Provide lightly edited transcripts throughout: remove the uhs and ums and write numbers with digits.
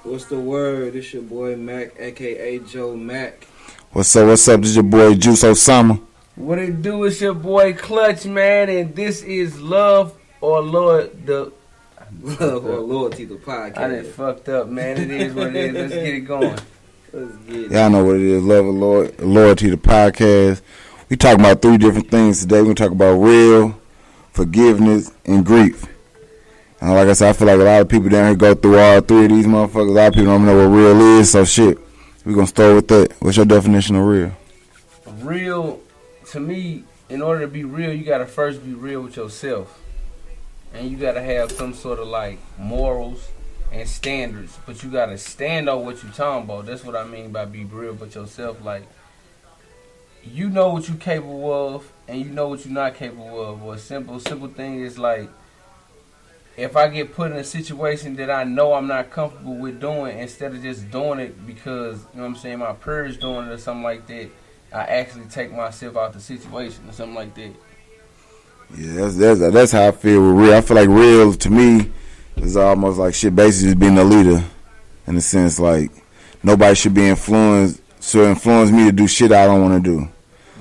What's the word? It's your boy Mac, aka Joe Mac. What's up? This is your boy Juice Osama. What it do? It's your boy Clutch, man, and this is Love or Loyalty, the podcast. I done fucked up, man. It is what it is. Let's get it going. Let's get it. Y'all know what it is. Love or Loyalty, the podcast. We talking about 3 different things today. We're going to talk about real, forgiveness, and grief. And like I said, I feel like a lot of people down here go through all 3 of these motherfuckers. A lot of people don't know what real is, so shit. We're going to start with that. What's your definition of real? Real, to me, in order to be real, you got to first be real with yourself. And you got to have some sort of like morals and standards. But you got to stand on what you're talking about. That's what I mean by be real with yourself. Like, you know what you're capable of and you know what you're not capable of. Or a simple thing is like, if I get put in a situation that I know I'm not comfortable with doing, instead of just doing it because, you know what I'm saying, my peers doing it or something like that, I actually take myself out the situation or something like that. Yeah, that's how I feel with real. I feel like real, to me, is almost like shit, basically just being a leader. In a sense, like, nobody should be influence me to do shit I don't want to do.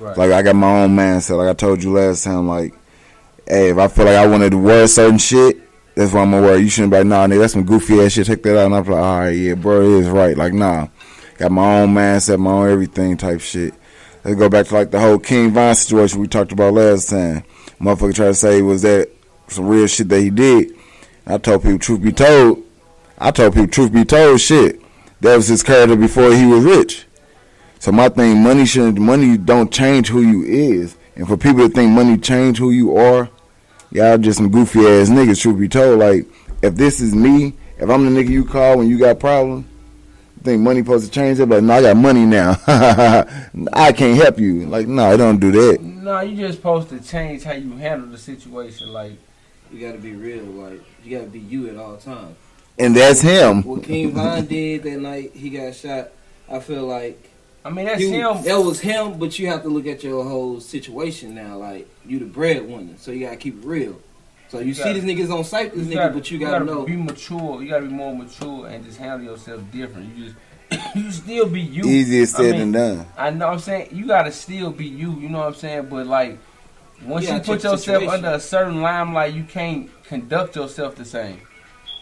Right. Like, I got my own mindset. Like I told you last time, like, hey, if I feel like I wanted to wear certain shit, that's why I'm gonna wear. You shouldn't be like, nah, nigga, that's some goofy ass shit. Take that out. And I'm like, all right, yeah, bro, it is right. Like, nah, got my own mindset, my own everything type shit. Let's go back to like the whole King Von situation we talked about last time. Motherfucker tried to say was that some real shit that he did. I told people, truth be told, shit, that was his character before he was rich. So my thing, money don't change who you is. And for people to think money change who you are, y'all just some goofy ass niggas, truth be told. Like, if this is me, if I'm the nigga you call when you got problems, you think money supposed to change it? But no, I got money now. I can't help you. Like, no, I don't do that. No, you just supposed to change how you handle the situation. Like, you gotta be real. Like, you gotta be you at all times. And that's him. What King Von did that night, he got shot. I feel like, I mean, that's him. That was him, but you have to look at your whole situation now. Like, you the breadwinner, so you gotta keep it real. So you see these niggas on sight, but you gotta know. Be mature. You gotta be more mature and just handle yourself different. You still be you. Easier said than done. I know what I'm saying. You gotta still be you. You know what I'm saying. But like, once you put yourself under a certain limelight, you can't conduct yourself the same.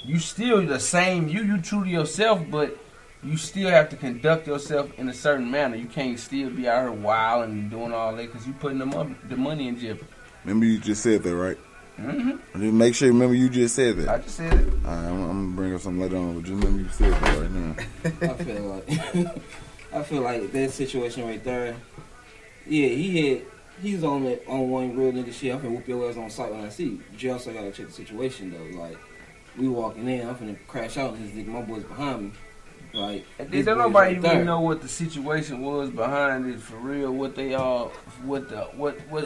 You still the same. You true to yourself, but you still have to conduct yourself in a certain manner. You can't still be out here wild and doing all that because you putting the money in jeopardy. Remember you just said that, right? Mm-hmm. Just make sure you remember you just said that. I just said it. All right, I'm going to bring up something later on, but just remember you said that right now. I feel like that situation right there, yeah, he's on one real nigga shit. I'm finna whoop your ass on sight when I see you. But you also gotta check the situation though. Like, we walking in, I'm finna crash out and this nigga, my boys behind me. Like, don't nobody even know what the situation was behind it for real. What they all, what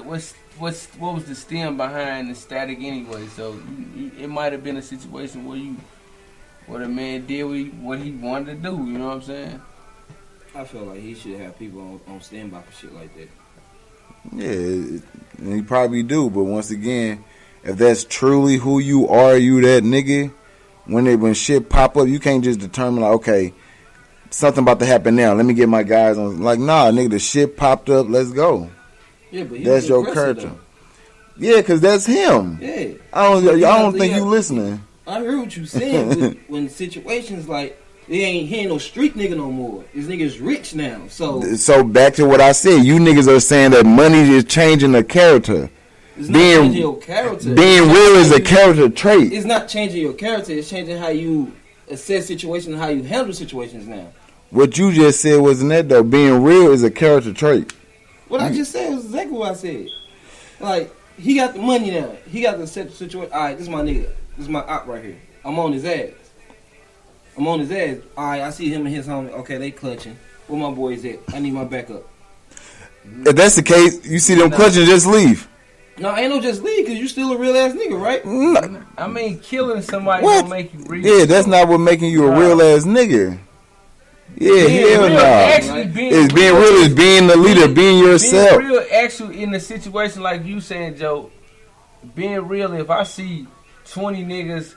was the stem behind the static anyway? So it might have been a situation where the man did what he wanted to do. You know what I'm saying? I feel like he should have people on standby for shit like that. Yeah, and he probably do. But once again, if that's truly who you are, you that nigga. When shit pop up, you can't just determine like, okay, something about to happen now. Let me get my guys on. Like, nah, nigga, the shit popped up. Let's go. Yeah, but that's your character. Yeah, cause that's him. Yeah, I don't think you listening. I heard what you saying. when situations like he ain't no street nigga no more. This nigga's rich now. So back to what I said. You niggas are saying that money is changing the character. It's not changing your character. Being real is a character trait. It's not changing your character. It's changing how you assess situations and how you handle situations now. What you just said wasn't that though. Being real is a character trait. What I just said was exactly what I said. Like, he got the money now. He got the situation. All right, this is my nigga. This is my op right here. I'm on his ass. All right, I see him and his homie. Okay, they clutching. Where my boys at? I need my backup. If that's the case, you see them clutching, just leave. No, ain't no just leave because you still a real ass nigga, right? No. I mean, killing somebody What? don't make you real. Yeah, that's not what making you a real ass nigga. Yeah, hell real, no. actually It's being real is being the leader, being yourself. Being real, actually, in a situation like you saying, Joe, being real, if I see 20 niggas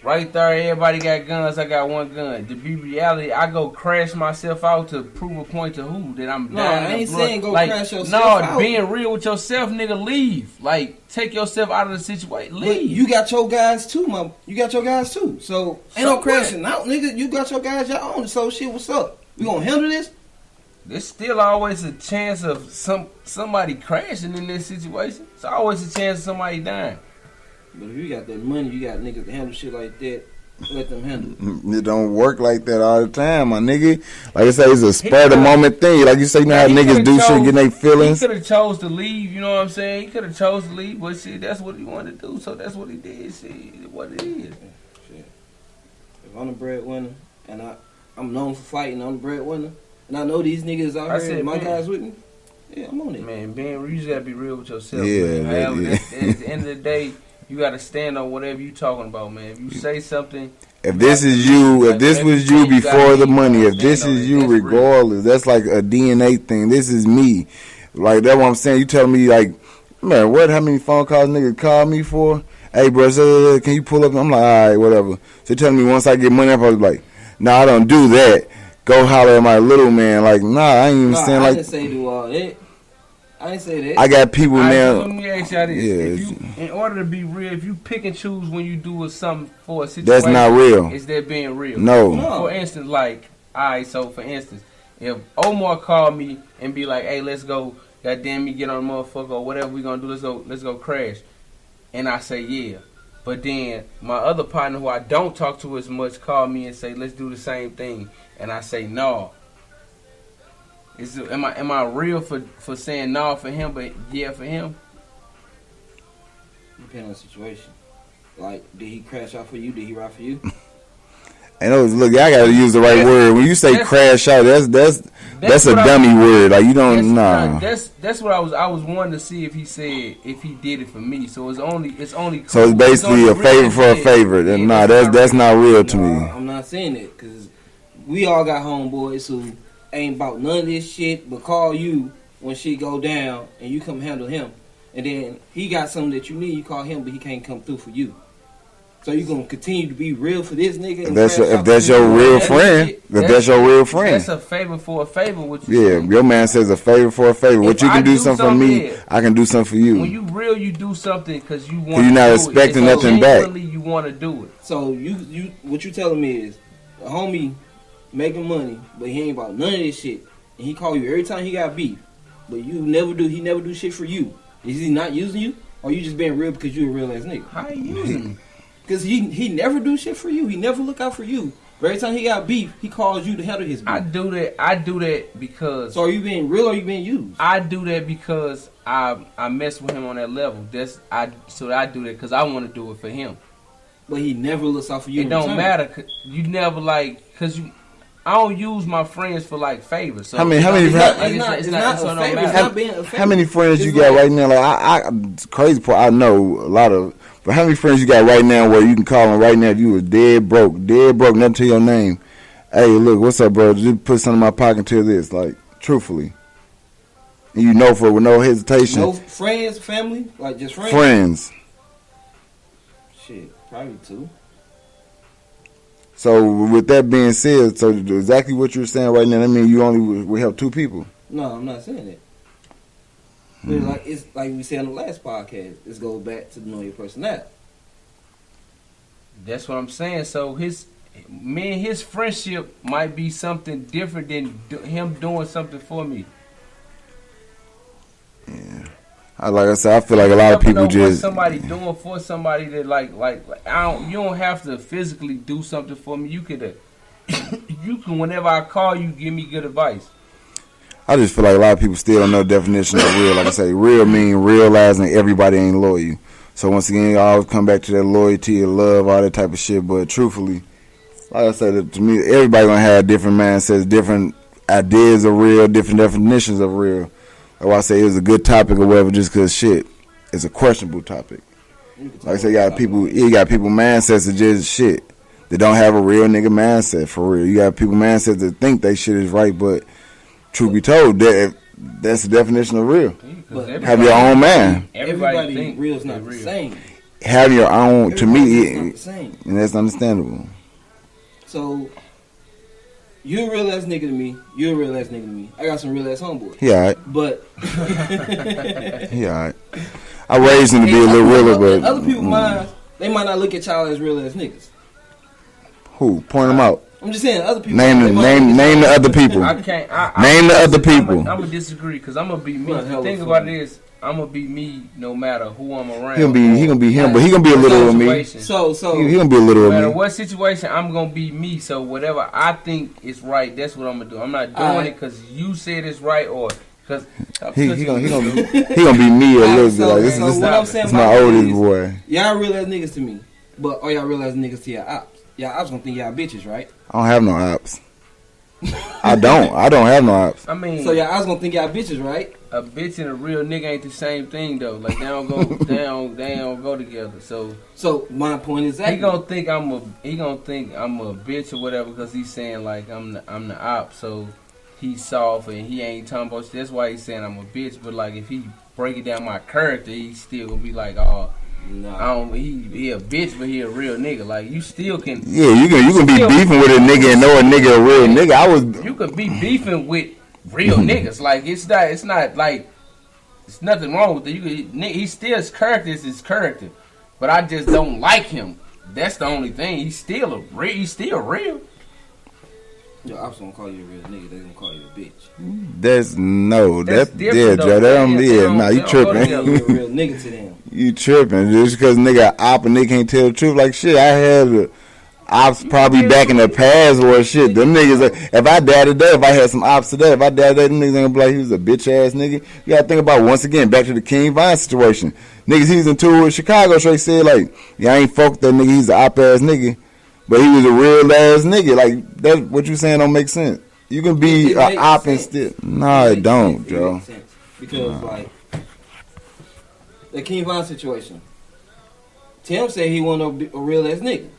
right there, everybody got guns, I got one gun. To be reality, I go crash myself out to prove a point to who that I'm No, dying. I ain't of blood. saying go like, crash yourself no, out. being real with yourself, nigga, leave. Like, take yourself out of the situation. But Leave. you got your guys too, You got your guys too. So ain't no what? crashing out, nigga. You got your guys your own. So shit, what's up? We gonna handle this? There's still always a chance of somebody crashing in this situation. It's always a chance of somebody dying. But if you got that money, you got niggas to handle shit like that. Let them handle it. It don't work like that all the time, my nigga. Like I say, it's a spur of the moment thing. Like you say, you know how He niggas coulda do shit, chose- get their feelings. He could have chose to leave, you know what I'm saying? He could have chose to leave, but shit, that's what he wanted to do, so that's what he did. Shit, what it is. Shit. If I'm the breadwinner and I'm known for fighting, I'm the breadwinner, and I know these niggas out I here, said, my man. guys with me. Yeah, I'm on it. Man, you just gotta be real with yourself. Yeah, man. that- However, yeah. at the end of the day, you gotta stand on whatever you talking about, man. If you say something, If this is you, if this was you before the money, if this is you regardless, that's like a DNA thing. This is me. Like, that's what I'm saying. You telling me, like, man, how many phone calls niggas call me for? Hey, bro, can you pull up? I'm like, all right, whatever. So you telling me once I get money up, I was like, nah, I don't do that. Go holler at my little man. Like, nah, I ain't even No, saying I like, didn't say do all that. I didn't say that. I got people let now. me ask y'all this. Yeah, If you, in order to be real, if you pick and choose when you do something for a situation, That's not real. Is that being real? No. For instance, like, alright, so for instance, if Omar called me and be like, hey, let's go, goddamn me, get on the motherfucker, or whatever we gonna do, let's go crash. And I say, yeah. But then my other partner who I don't talk to as much call me and say, let's do the same thing. And I say, no. Am I real for saying no for him, but yeah for him? Depending on the situation. Like, did he crash out for you? Did he ride for you? And look, I gotta use the right word. When you say crash out, that's a dummy word. Like, you don't nah. That's what I was wanting to see if he did it for me. So it's only. Cool. So it's basically a favor for a favor. Yeah, Nah, that's not real to me. I'm not saying that because we all got homeboys who ain't about none of this shit, but call you when shit go down and you come handle him. And then he got something that you need, you call him, but he can't come through for you. So you gonna continue to be real for this nigga? If that's your real friend, that's your real friend. That's a favor for a favor. What you Yeah, saying? your man says a favor for a favor. What you can do something for me, yeah. I can do something for you. When you real, you do something because you want. You're not do expecting it. And nothing back. genuinely you want to do it. So you what you telling me is a homie making money, but he ain't about none of this shit, and he call you every time he got beef, but he never do shit for you. Is he not using you, or you just being real because you a real ass nigga? How you using me? Because he never do shit for you. He never look out for you. But every time he got beef, he calls you to handle his beef. I do that because. So are you being real or are you being used? I do that because I mess with him on that level. I do that because I want to do it for him. But he never looks out for you. It don't matter. You never because you. I don't use my friends for like favors. So How many? It's not a favor. It's not being a favor. How many friends It's you got like- right now? Like it's crazy part. I know a lot of, but how many friends you got right now where you can call them right now if you was dead broke, nothing to your name. Hey, look, what's up, bro? Just put something in my pocket to this, like truthfully, and you know for with no hesitation. No friends, family, like just friends. Friends. Shit, probably two. So with that being said, so exactly what you're saying right now, I mean you only will help two people. No, I'm not saying that. But it's like we said on the last podcast. This goes back to know your personality. That's what I'm saying. So his friendship might be something different than him doing something for me. Yeah. Like I said, I feel like a lot of people What just somebody doing for somebody that like you don't have to physically do something for me. You could you can whenever I call you give me good advice. I just feel like a lot of people still don't know the definition of real. Like I say, real mean realizing everybody ain't loyal. So once again, I always come back to that loyalty and love, all that type of shit. But truthfully, like I said, to me, everybody gonna have different mindsets, different ideas of real, different definitions of real. That's why I say it was a good topic or whatever, just because shit, it's a questionable topic. Like I said, you got people mindsets that just shit. They don't have a real nigga mindset for real. You got people mindsets that think they shit is right, but truth be told, that's the definition of real. Have your own man. Everybody think real is not the same. Have your own. To me, not the same. And that's understandable. So you a real ass nigga to me. You a real ass nigga to me. I got some real ass homeboys. He alright. But he alright. I raised him to be a little realer, but other people mind, they might not look at y'all as real ass niggas. Who? Point them out. I'm just saying, other people. Name the other people. I can't. Name the other people. I'm gonna disagree because I'm gonna be me. The thing about it is, I'm gonna be me no matter who I'm around. He gonna be him, but he gonna be a little of me. So he gonna be a little no of me. matter what situation, I'm gonna be me. So whatever I think is right, that's what I'm gonna do. I'm not doing it because you said it's right or because he gonna be me a little bit. Like this is my oldest boy. Y'all real ass niggas to me, but are y'all real ass niggas to y'all ops? Y'all ops gonna think y'all bitches, right? I don't have no ops. I don't have no ops. I mean, so y'all ops gonna think y'all bitches, right? A bitch and a real nigga ain't the same thing though. Like they don't go, they don't go together. So my point is that he gonna think I'm a bitch or whatever because he's saying like I'm the op. So he's soft and he ain't talking about. That's why he's saying I'm a bitch. But like if he break it down my character, he's still gonna be like, oh. No. He a bitch, but he a real nigga. Like you still can. Yeah, you can be beefing with a nigga and know a nigga a real nigga. You could be beefing with real niggas. Like it's not like it's nothing wrong with it. He still his character is his character, but I just don't like him. That's the only thing. He's still real. Yo, I was gonna call you a real nigga. They gonna call you a bitch. That's different, Joe. Nah, you tripping. You're a real nigga to them. You tripping just because nigga op and they can't tell the truth. Like shit, I had ops probably back in the past or shit. Them niggas, if I died today, if I had some ops today, if I died today, them niggas ain't gonna be like he was a bitch ass nigga. You gotta think about once again back to the King Von situation. Niggas he was in tour with Chicago, so they said like, yeah, I ain't fuck with that nigga. He's an op ass nigga. But he was a real ass nigga. Like that, what you saying don't make sense. You can be an op and still. No, it don't, Joe. Because like the King Von situation, Tim said he wanted a real ass nigga.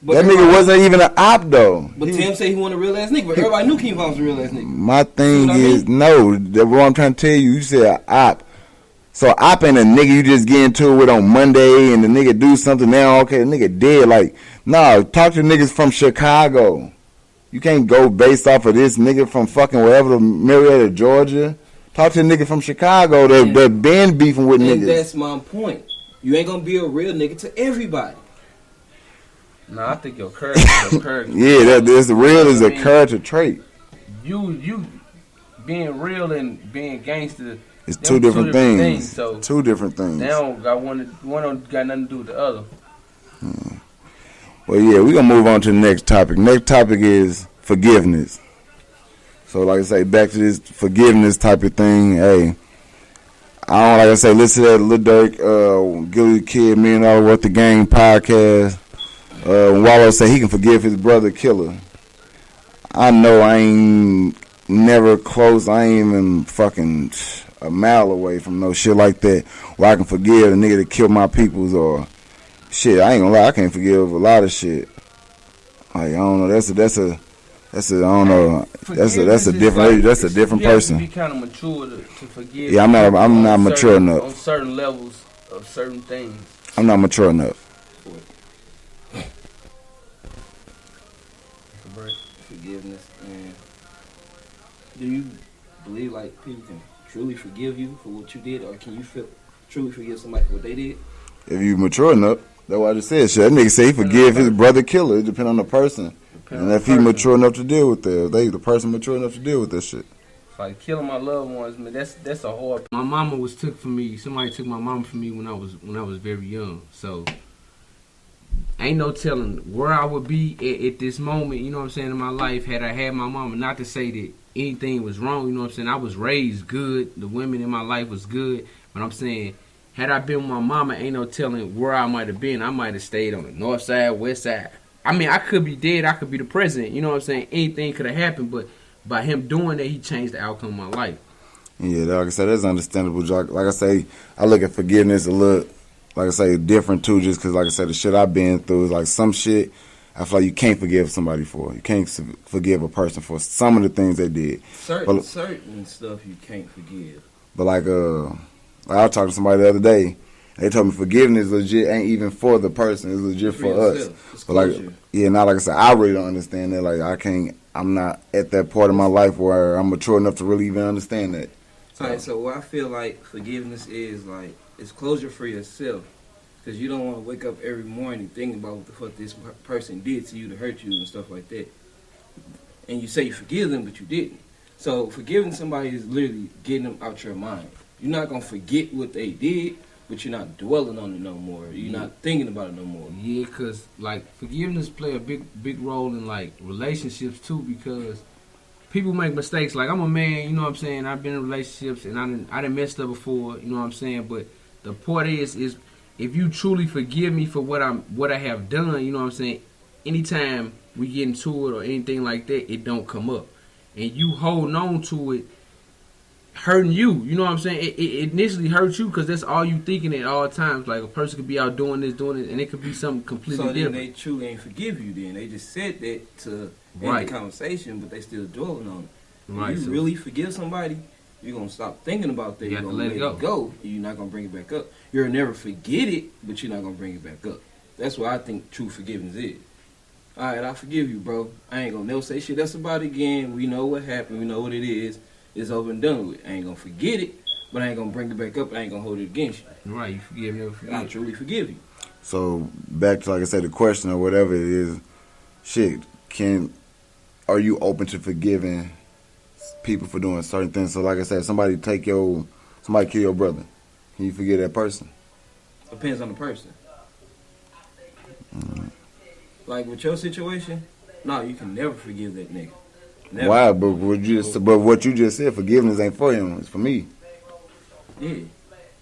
But that nigga wasn't even an op though. But Tim said he wanted a real ass nigga. But everybody knew King Von was a real ass nigga. My thing is no. What I'm trying to tell you, you said an op. So op ain't a nigga you just get into it with on Monday and the nigga do something now, okay, the nigga dead. Like, nah, talk to niggas from Chicago. You can't go based off of this nigga from fucking wherever, Marietta, Georgia. Talk to a nigga from Chicago that been beefing with niggas. And that's my point. You ain't gonna be a real nigga to everybody. No, I think your character is your character. Yeah, that's real is a character trait. You being real and being gangster. It's two different things. So two different things. They don't got one don't got nothing to do with the other. Well, yeah, we're gonna move on to the next topic. Next topic is forgiveness. So, like I say, back to this forgiveness type of thing. Hey, I don't like I say. Listen to that Lil Durk, Gilly Kid, $1 Million Worth of Game podcast. Wallow say he can forgive his brother killer. I know I ain't never close. I ain't even fucking a mile away from no shit like that where I can forgive a nigga that killed my peoples or shit. I ain't gonna lie, I can't forgive a lot of shit. Like I don't know. That's a I don't know. That's a different. That's a different person. You have to be kind of mature to forgive. Yeah, I'm not mature enough on certain levels of certain things. I'm not mature enough. Forgiveness, and do you believe like people can truly forgive you for what you did, or can you truly forgive somebody for what they did? If you mature enough, that's what I just said. Shit, that nigga say he forgive his brother killer. It depends on the person, and if he mature enough to deal with that, the person mature enough to deal with that shit. Like killing my loved ones, man. That's a hard. My mama was took from me. Somebody took my mama from me when I was very young. So ain't no telling where I would be at this moment. You know what I'm saying, in my life had I had my mama. Not to say that anything was wrong. You know what I'm saying. I was raised good. The women in my life was good. But I'm saying Had I been with my mama, ain't no telling where I might have been. I might have stayed on the north side, west side. I mean, I could be dead. I could be the president. You know what I'm saying? Anything could have happened, but by him doing that, he changed the outcome of my life. Yeah, like I said, that's understandable. Like I say, I look at forgiveness a little, like I say, different too, just because, like I said, the shit I've been through is like some shit I feel like you can't forgive somebody for. You can't forgive a person for some of the things they did. Certain stuff you can't forgive. But like I was talking to somebody the other day. They told me forgiveness legit ain't even for the person. It's legit for us. But like, yeah, now like I said, I really don't understand that. Like I'm not at that part of my life where I'm mature enough to really even understand that. Alright, so what I feel like forgiveness is like, it's closure for yourself. Because you don't want to wake up every morning thinking about what the fuck this person did to you to hurt you and stuff like that. And you say you forgive them, but you didn't. So forgiving somebody is literally getting them out your mind. You're not going to forget what they did, but you're not dwelling on it no more. You're not thinking about it no more. Yeah, because, like, forgiveness play a big role in, like, relationships, too, because people make mistakes. Like, I'm a man, you know what I'm saying? I've been in relationships, and I done messed up before, you know what I'm saying? But the point is if you truly forgive me for what I have done, you know what I'm saying? Anytime we get into it or anything like that, it don't come up. And you holding on to it, hurting you. You know what I'm saying? It initially hurts you because that's all you thinking at all times. Like, a person could be out doing this, and it could be something completely different. So then they truly ain't forgive you then. They just said that to end the conversation, but they still dwelling on it. Right. If you really forgive somebody, you're going to stop thinking about that. You're going to let it go. You're not going to bring it back up. You'll never forget it, but you're not going to bring it back up. That's what I think true forgiveness is. All right, I forgive you, bro. I ain't going to never say shit else about it again. We know what happened. We know what it is. It's over and done with. I ain't going to forget it, but I ain't going to bring it back up. I ain't going to hold it against you. Right, you forgive, never forget. I truly forgive you. So, back to, like I said, the question or whatever it is, shit, are you open to forgiving people for doing certain things? So, like I said, somebody kill your brother. Can you forgive that person? Depends on the person. Like with your situation, no, you can never forgive that nigga. Never. Why? But what you just said, forgiveness ain't for him. It's for me. Yeah.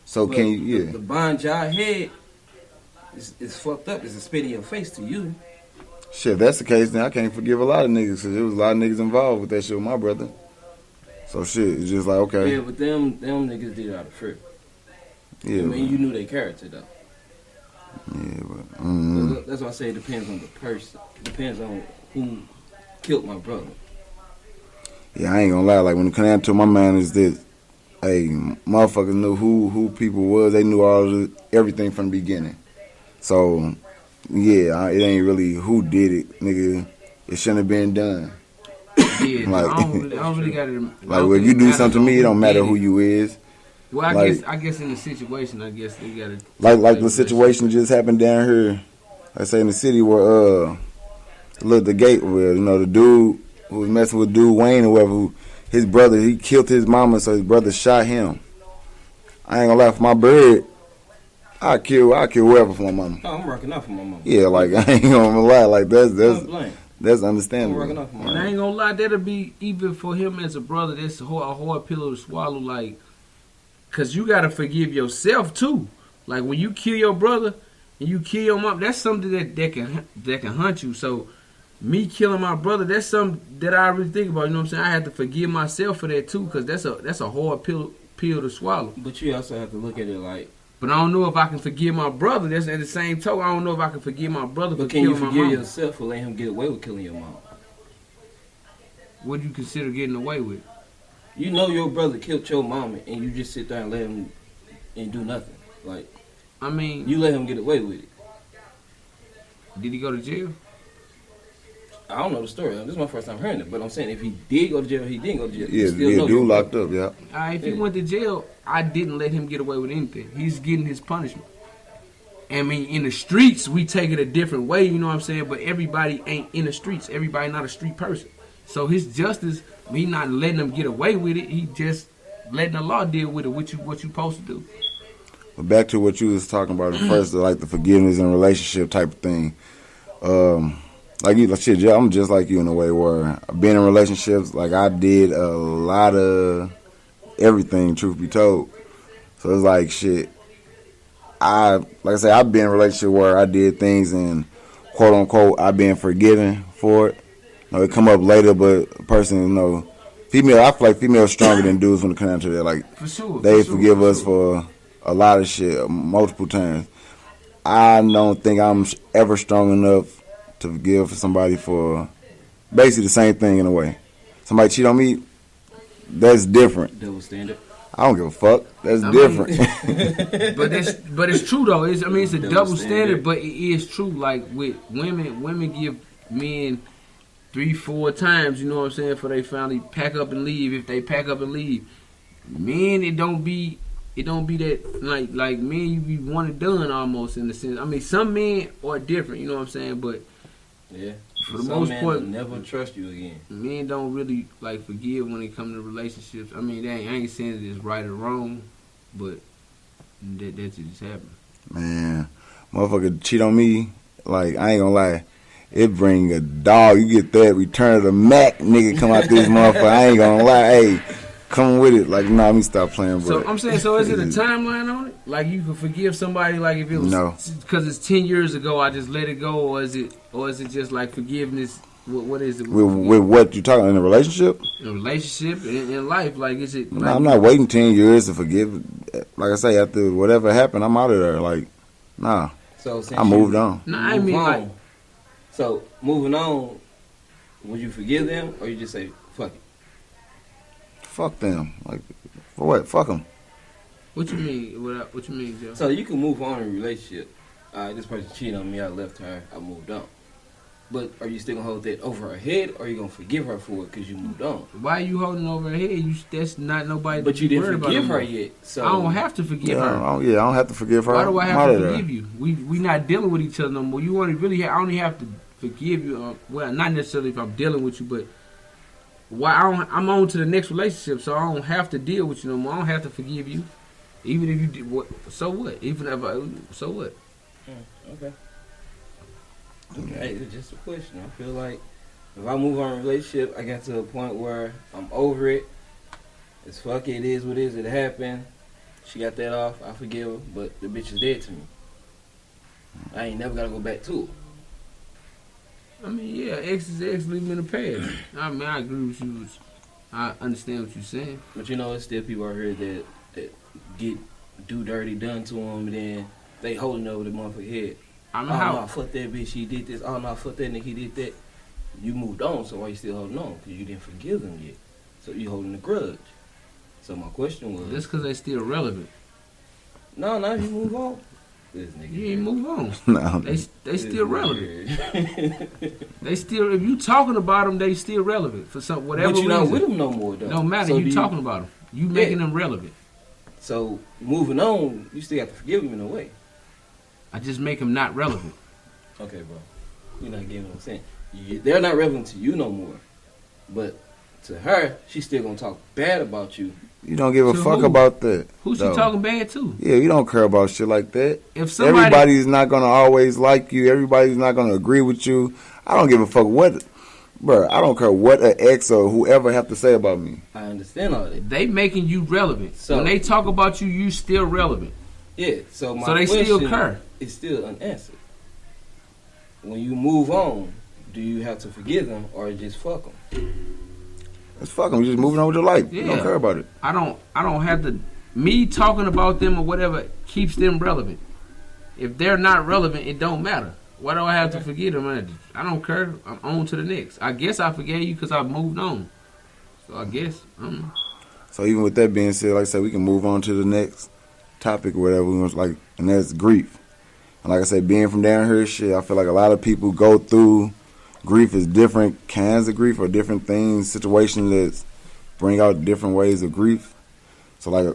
So but can you? Yeah. The bond y'all had is fucked up. It's a spit in your face to you. Shit, if that's the case, then I can't forgive a lot of niggas because there was a lot of niggas involved with that shit with my brother. So shit, it's just like, okay. Yeah, but them niggas did it out of fear. Yeah. I mean, you knew their character though. Yeah, but that's why I say it depends on the person. It depends on who killed my brother. Yeah, I ain't gonna lie. Like when it comes down to my man is this, hey, motherfuckers knew who people was. They knew everything from the beginning. So yeah, it ain't really who did it, nigga. It shouldn't have been done. Yeah, like, I don't really got it. Like when you do something to me, it don't matter who you is. Well, I guess in the situation, I guess they got to like the situation just happened down here. I say in the city where look the gate where the dude who was messing with dude Wayne or whoever, his brother, he killed his mama, so his brother shot him. I ain't gonna lie, for my bird, I kill whoever for my mama. Oh, I'm working out for my mama. Yeah, like I ain't gonna lie, like that's understandable. I'm working out for my mama. And I ain't gonna lie, that'll be even for him as a brother. That's a hard pill to swallow, like, cause you gotta forgive yourself too. Like when you kill your brother and you kill your mom, that's something that can hunt you. So me killing my brother, that's something that I really think about. You know what I'm saying? I have to forgive myself for that too, cause that's a hard pill to swallow. But you also have to look at it like. But I don't know if I can forgive my brother. That's at the same token. I don't know if I can forgive my brother for killing my mom. But can you forgive yourself for letting him get away with killing your mom? What do you consider getting away with? You know your brother killed your mama, and you just sit there and let him and do nothing. Like, I mean, you let him get away with it. Did he go to jail? I don't know the story. This is my first time hearing it, but I'm saying if he did go to jail, he didn't go to jail. Yeah, dude locked up. Yeah. If he went to jail, I didn't let him get away with anything. He's getting his punishment. I mean, in the streets, we take it a different way. You know what I'm saying? But everybody ain't in the streets. Everybody not a street person. So his justice, me not letting him get away with it, he just letting the law deal with it. What you supposed to do? But back to what you was talking about at first, like the forgiveness and relationship type of thing. Like shit, I'm just like you in a way where I've been in relationships. Like I did a lot of everything, truth be told. So it's like shit. like I say, I've been in a relationship where I did things and quote unquote I've been forgiven for it. You know, it come up later, but a person, you know, female. I feel like females stronger than dudes when it comes down to that. Like For sure. they for forgive sure, us for a lot of shit multiple times. I don't think I'm ever strong enough to forgive somebody for basically the same thing in a way. Somebody cheat on me, that's different. Double standard. I don't give a fuck. That's I different. but it's true though. It's a double standard, standard. but it is true. Like with women give men 3-4 times. You know what I'm saying? For they finally pack up and leave. If they pack up and leave, men, it don't be that like men. You be one and done almost in the sense. I mean, some men are different. You know what I'm saying? But Yeah. for the Some most men part, will never trust you again. men don't really like forgive when it comes to relationships. I mean, I ain't saying that it's right or wrong, but that just happened. Man, motherfucker cheat on me. Like, I ain't gonna lie. It bring a dog. You get that Return of the Mac nigga come out this motherfucker. I ain't gonna lie. Hey, come with it. Like, nah, let me stop playing, bro. So I'm saying, so is it a timeline on it? Like you can forgive somebody, like if it was No. because it's 10 years ago, I just let it go, or is it just like forgiveness? What is it? With what you talking in a relationship? In a relationship in life, like is it? No, Like, I'm not waiting 10 years to forgive. Like I say, after whatever happened, I'm out of there. Like, nah, So since I moved on. No, I move mean on, like so moving on, would you forgive them or you just say fuck it? Fuck them. Like, for what? Fuck them. what you mean? What you mean, Joe? So you can move on in a relationship. This person cheated on me. I left her. I moved on. But are you still gonna hold that over her head, or are you gonna forgive her for it because you moved on? Why are you holding over her head? That's not nobody. But to you be didn't worried about forgive no her more. yet. So I don't have to forgive Yeah, her. I don't have to forgive her. Why do I I'm have out to of there. forgive you? We not dealing with each other no more. You only really I only have to forgive you. Well, not necessarily if I'm dealing with you, but why I'm on to the next relationship, so I don't have to deal with you no more. I don't have to forgive you, even if you did what. So what? Even if so what? Okay. Hey, it's just a question. I feel like if I move on in a relationship, I got to a point where I'm over it. It's fuck it, it is what it is. It happened. She got that off. I forgive her, but the bitch is dead to me. I ain't never gotta go back to her. I mean, yeah, X is X, leave them in the past. I mean, I agree with you. I understand what you're saying. But you know, there's still people out here that get do dirty done to them, and then they holding over the motherfucker head. I mean, Oh how? no, fuck that bitch, he did this. Oh no, fuck that nigga, he did that. You moved on, so why you still holding on? Because you didn't forgive them yet. So you holding a grudge. So my question was, Just because they still relevant. no, you move on. This nigga You ain't move on. No, They This still nigga relevant. here. They still, if you talking about them, they still relevant for some whatever But you not reason. with them no more though. No matter, So you do talking about them. You making them relevant. So moving on, you still have to forgive them in a way. I just make them not relevant. Okay, bro. You're not getting what I'm saying. They're not relevant to you no more. But to her, she's still gonna talk bad about you. you don't give a To fuck who? about that. Who's she though. talking bad to? Yeah, you don't care about shit like that. If somebody, Everybody's not gonna always like you. Everybody's not gonna agree with you. I don't give a fuck what, bro. I don't care what an ex or whoever have to say about me. I understand all that. they making you relevant. So- when they talk about you, you still relevant. Yeah. So my So they question still care. is still unanswered. When you move on, do you have to forgive them or just fuck them? It's fuck 'em. You just moving on with your life. You Yeah. don't care about it. I don't have to. Me talking about them or whatever keeps them relevant. If they're not relevant, it don't matter. Why do I have to forgive them? I don't care. I'm on to the next. I guess I forgave you because I moved on. So I guess I don't know. So even with that being said, like I said, we can move on to the next topic or whatever we want, like, and that's grief. And like I said, being from down here, shit, I feel like a lot of people go through grief is different kinds of grief or different things, situations that bring out different ways of grief. So like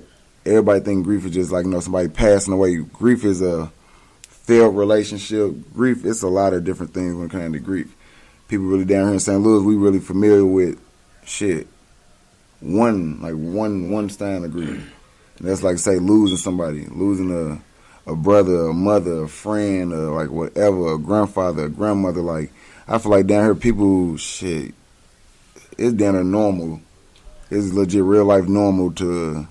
everybody think grief is just like, you know, somebody passing away. Grief is a failed relationship. Grief, it's a lot of different things when it comes to grief. People really down here in St. Louis, we really familiar with shit. One style of grief. And that's like say losing somebody, losing a brother, a mother, a friend, or like whatever, a grandfather, a grandmother. Like I feel like down here, people shit, it's down there normal. It's legit real life normal to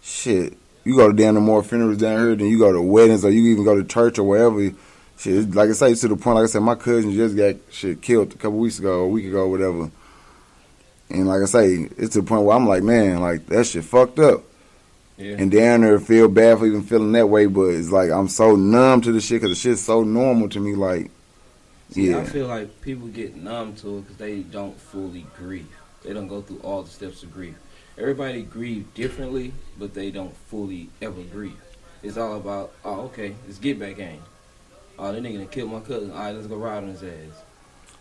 shit. you go to down to more funerals down here than you go to weddings or you even go to church or wherever. Shit, like I say, to the point, like I said, my cousin just got shit killed a couple weeks ago, or a week ago, whatever. And like I say, it's to the point where I'm like, man, like that shit fucked up. Yeah. And down there feel bad for even feeling that way, but it's like I'm so numb to the shit because the shit's so normal to me. Like, See, yeah, I feel like people get numb to it because they don't fully grieve. They don't go through all the steps of grief. Everybody grieve differently, but they don't fully ever grieve. It's all about, oh, okay, it's get back game. Oh, that nigga done killed my cousin. All right, let's go ride on his ass.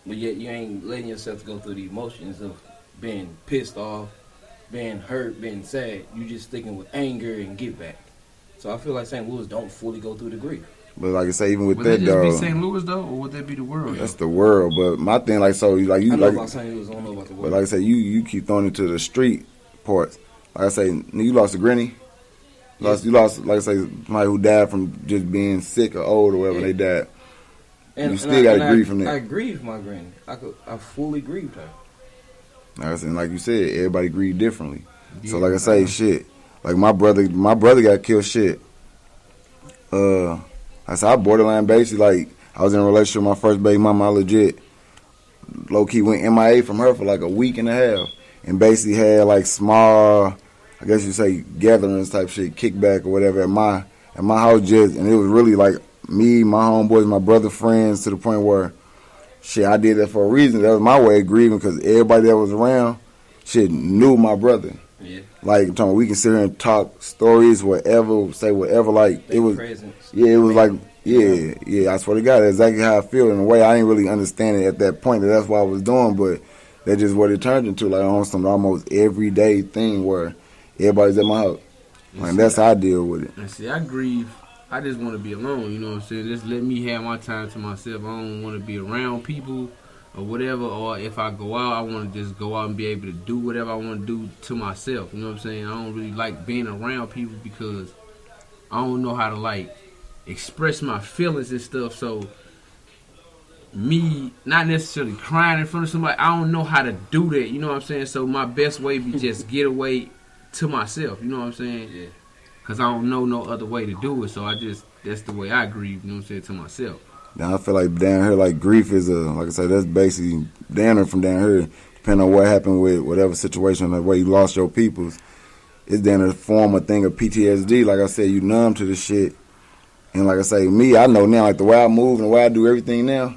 But yet you ain't letting yourself go through the emotions of being pissed off, being hurt, being sad. You just sticking with anger and get back. So I feel like St. Louis don't fully go through the grief. but like I say, even with Would that that just though, be St. Louis though, or would that be the world? that's the world. But my thing, like, so like you I know like, about St. Louis, I don't know about the but world. like I say, you keep throwing it to the street parts. Like I say, you lost a granny. You lost, like I say, somebody who died from just being sick or old or whatever. Yeah. They died. And, You still gotta grieve from that. I grieve my granny. I fully grieved her. Like I said, like you said, everybody grieve differently. So Yeah, like I say, shit. Like my brother got killed. Shit. I said I borderline basically like I was in a relationship with my first baby mama. I legit low key went MIA from her for like a week and a half, and basically had like small, I guess you say gatherings type shit, kickback or whatever at my house just, and it was really like me, my homeboys, my brother friends to the point where shit I did that for a reason. That was my way of grieving because everybody that was around, shit knew my brother. Yeah. Like, I'm talking, we can sit here and talk stories, whatever, say whatever. Like, They it was, presence. yeah, it was like, yeah. I swear to God, that's exactly how I feel. In a way, I didn't really understand it at that point. That's what I was doing, but that's just what it turned into. Like, on some almost everyday thing where everybody's at my house. Like, that's how I deal with it. And see, I grieve. I just want to be alone. You know what I'm saying? Just let me have my time to myself. I don't want to be around people or whatever. Or if I go out, I want to just go out and be able to do whatever I want to do to myself. You know what I'm saying? I don't really like being around people because I don't know how to like express my feelings and stuff. So me not necessarily crying in front of somebody, I don't know how to do that. You know what I'm saying? So my best way be just get away to myself. You know what I'm saying? Yeah. Cause I don't know no other way to do it, so that's the way I grieve. You know what I'm saying, to myself. Now, I feel like down here, like, grief is like I said, that's basically down here from down here, depending on what happened with whatever situation, the way you lost your peoples, it's down to form a thing of PTSD. Like I said, you numb to the shit. And like I say, me, I know now, like, the way I move and the way I do everything now,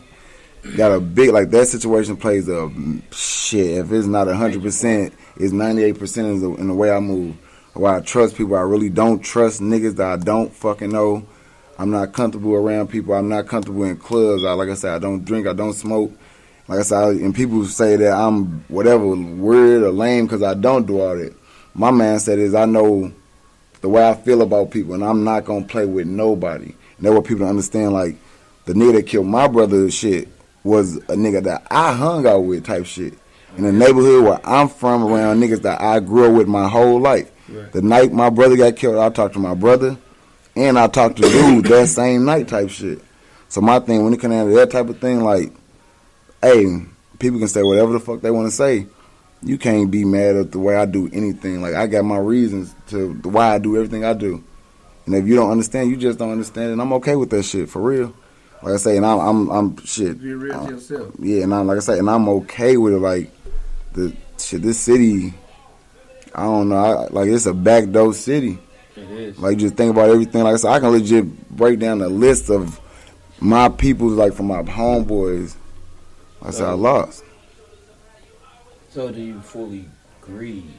got a big, like, that situation plays a shit. If it's not 100%, it's 98% in the way I move. Where I trust people. I really don't trust niggas that I don't fucking know. I'm not comfortable around people. I'm not comfortable in clubs. Like I said, I don't drink. I don't smoke. Like I said, and people say that I'm whatever, weird or lame because I don't do all that. My mindset is I know the way I feel about people, and I'm not going to play with nobody. And that's what people don't understand. Like, the nigga that killed my brother shit was a nigga that I hung out with type shit. In the neighborhood where I'm from, around niggas that I grew up with my whole life. Right. The night my brother got killed, I talked to my brother, and I talked to dude that same night type shit. So my thing, when it comes down to that type of thing, like, hey, people can say whatever the fuck they want to say. You can't be mad at the way I do anything. Like, I got my reasons to why I do everything I do. And if you don't understand, you just don't understand, and I'm okay with that shit, for real. Like I say, and I'm shit. Be real to yourself. Yeah, and like I say, and I'm okay with it. Like, the shit, this city, I don't know, like, it's a backdoor city. It is. Like, just think about everything. Like I said, I can legit break down the list of my peoples, like, from my homeboys. I said, I lost. So do you fully grieve?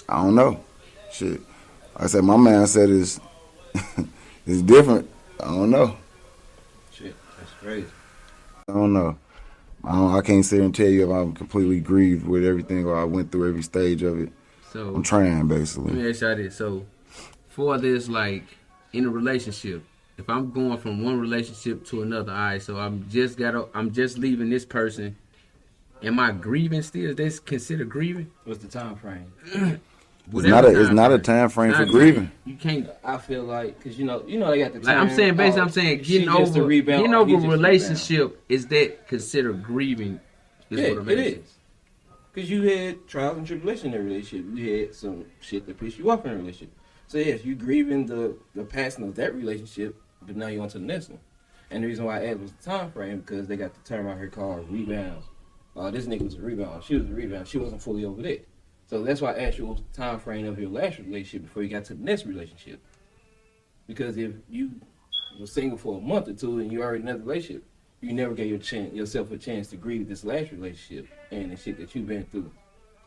I don't know. Shit. Like I said, my mindset is is different. I don't know. Shit, that's crazy. I don't know. I can't sit here and tell you if I'm completely grieved with everything or I went through every stage of it. So I'm trying, let basically. me ask y'all this. So for this, like, in a relationship, if I'm going from one relationship to another, all right, so I'm just leaving this person. Am I grieving still? Is this considered grieving? What's the time frame? It's not a time frame for grieving. You can't. I feel like, because you know they got the Like, time. I'm saying, basically, I'm saying getting over a relationship. Is that considered grieving? Is Yeah, what I'm it asking. is. Because you had trials and tribulations in a relationship. You had some shit that pissed you off in a relationship. So yes, you grieving the passing of that relationship, but now you're on to the next one. And the reason why I added was the time frame because they got the term out here called rebounds. This nigga was a rebound. She was a rebound. She wasn't fully over there. So that's why I asked you what was the time frame of your last relationship before you got to the next relationship. Because if you were single for a month or two and you already in another relationship, you never gave yourself a chance to grieve this last relationship and the shit that you've been through.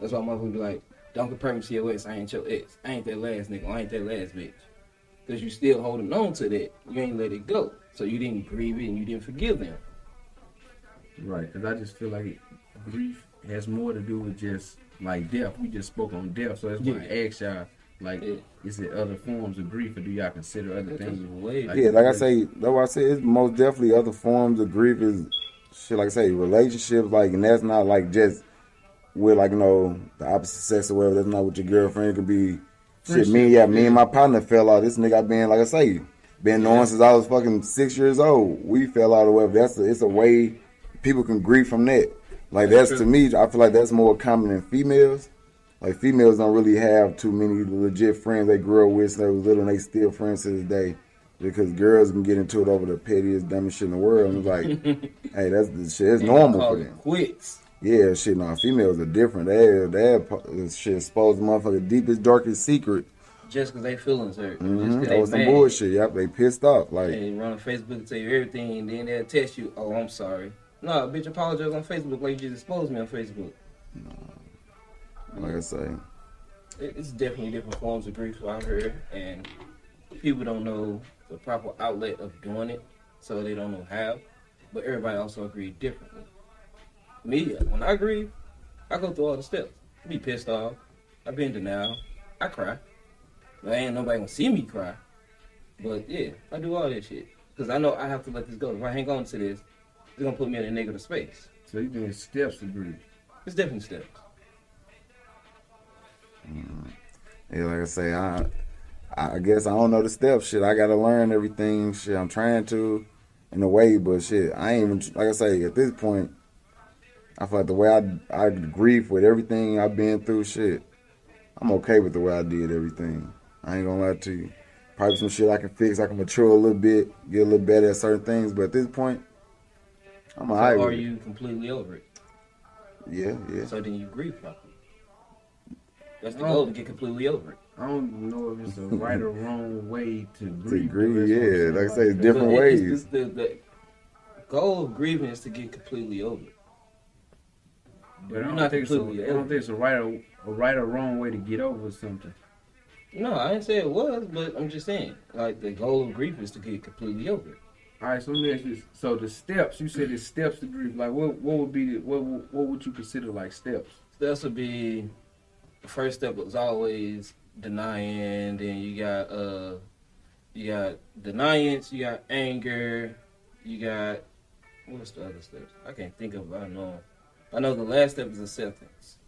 That's why my mother be like, don't compare me to your ex. I ain't your ex. I ain't that last nigga. I ain't that last bitch. Because you still holding on to that. You ain't let it go. So you didn't grieve it and you didn't forgive them. Right, because I just feel like grief has more to do with just like death. We just spoke on death, so that's why I asked y'all, like, is it other forms of grief or do y'all consider other things? Like I say, that's why I say it's most definitely other forms of grief is shit. Like I say, relationships, like, and that's not like just with like the opposite sex or whatever. That's not with your girlfriend. It could be shit. Me and my partner fell out. This nigga I been like I say, been knowing since I was fucking 6 years old. We fell out or whatever. It's a way people can grieve from that. Like that's to me, I feel like that's more common in females. Like females don't really have too many legit friends they grew up with since they was little and they still friends to this day. Because girls can get into it over the pettiest, dumbest shit in the world. And it's like, hey, that's the shit. It's normal for them. Quits. Yeah, shit. No, females are different. They shit exposed the motherfucker deepest, darkest secret. Just because they feelings hurt. That was some bullshit. Yep, they pissed off. Like they run on Facebook and tell you everything, and then they'll text you, "Oh, I'm sorry." No, bitch, apologize on Facebook like you just exposed me on Facebook. No. Like I say, it's definitely different forms of grief out here, and people don't know the proper outlet of doing it, so they don't know how. But everybody also agrees differently. Me, when I grieve, I go through all the steps. I be pissed off. I be in denial. I cry. But ain't nobody gonna see me cry. But yeah, I do all that shit. Because I know I have to let this go. If I hang on to this, it's gonna put me in a negative space. So you're doing steps to grief. It's definitely steps. Yeah, like I say, I guess I don't know the steps. Shit, I gotta learn everything. Shit, I'm trying to, in a way, but shit, I ain't even, like I say, at this point, I feel like the way I grieve with everything I've been through, shit, I'm okay with the way I did everything. I ain't gonna lie to you. Probably some shit I can fix. I can mature a little bit, get a little better at certain things. But at this point, I'm alright. So are you completely over it? Yeah. So then you grieve properly. That's the goal, to get completely over it. I don't know if it's a right or wrong way to grieve. Yeah. Like I say, it's different ways. The goal of grieving is to get completely over it. But I don't think it's a right or wrong way to get over something. No, I didn't say it was, but I'm just saying, like, the goal of grief is to get completely over it. All right, so let me ask you. So the steps, you said it's steps to grief. Like, what would be what would you consider like steps? Steps would be, the first step was always denying. Then you got deniance, you got anger, you got, what's the other steps? I can't think of it. I know the last step is acceptance.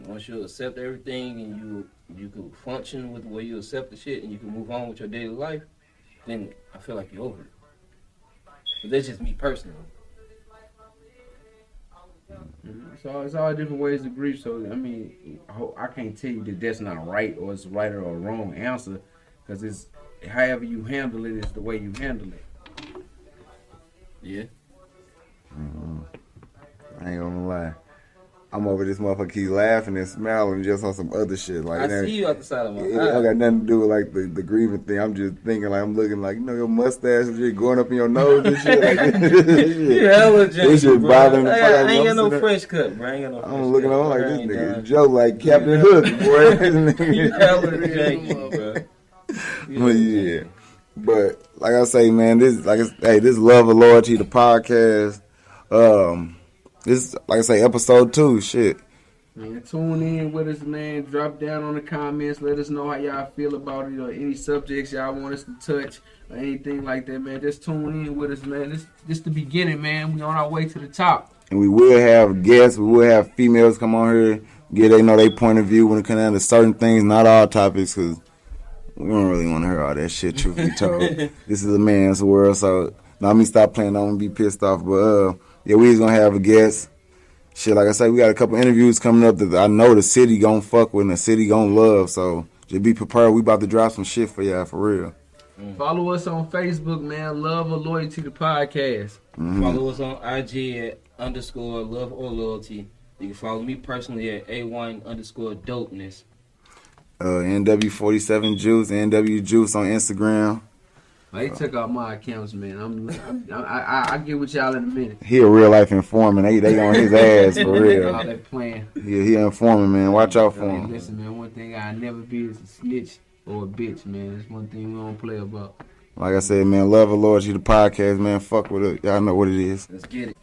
Once you accept everything and you can function with the way you accept the shit and you can move on with your daily life, then I feel like you're over it. But that's just me personally. So it's all different ways to grieve. So I mean, I can't tell you that that's not right or it's right or a wrong answer, because it's however you handle it is the way you handle it. Yeah. I ain't gonna lie. I'm over this motherfucker keep laughing and smiling just on some other shit. Like, I see you out the side of my eye. It don't got nothing to do with like the grieving thing. I'm just thinking like I'm looking like, your mustache and shit going up in your nose and shit. Like, you hella janky, this shit bothering the fuck out of me. I ain't got no fresh cut, bro. I'm looking on like this nigga Joe like Captain Hook, boy. You hella janky, bro. But yeah. But like I say, man, this Love and Loyalty, the podcast. This, like I say, episode 2. Shit. Man, tune in with us, man. Drop down on the comments. Let us know how y'all feel about it or any subjects y'all want us to touch or anything like that, man. Just tune in with us, man. This the beginning, man. We on our way to the top. And we will have guests. We will have females come on here, get their point of view when it comes down to certain things, not all topics, because we don't really want to hear all that shit, truth be told. This is a man's world, so now me stop playing. I don't be pissed off, but yeah, we just gonna have a guest. shit, like I say, we got a couple interviews coming up that I know the city gonna fuck with and the city gonna love. So just be prepared. We about to drop some shit for y'all, for real. Follow us on Facebook, man. Love or Loyalty the podcast. Follow us on IG at _love or loyalty. You can follow me personally at A1_dopeness. NW47 Juice, NW Juice on Instagram. They took out my accounts, man. I get with y'all in a minute. He a real life informant. They on his ass for real. All that playing. Yeah, he informant, man. Watch out for Hey, him. listen, man. One thing I never be is a snitch or a bitch, man. That's one thing we don't play about. Like I said, man, love and loyalty to the podcast, man. Fuck with it. Y'all know what it is. Let's get it.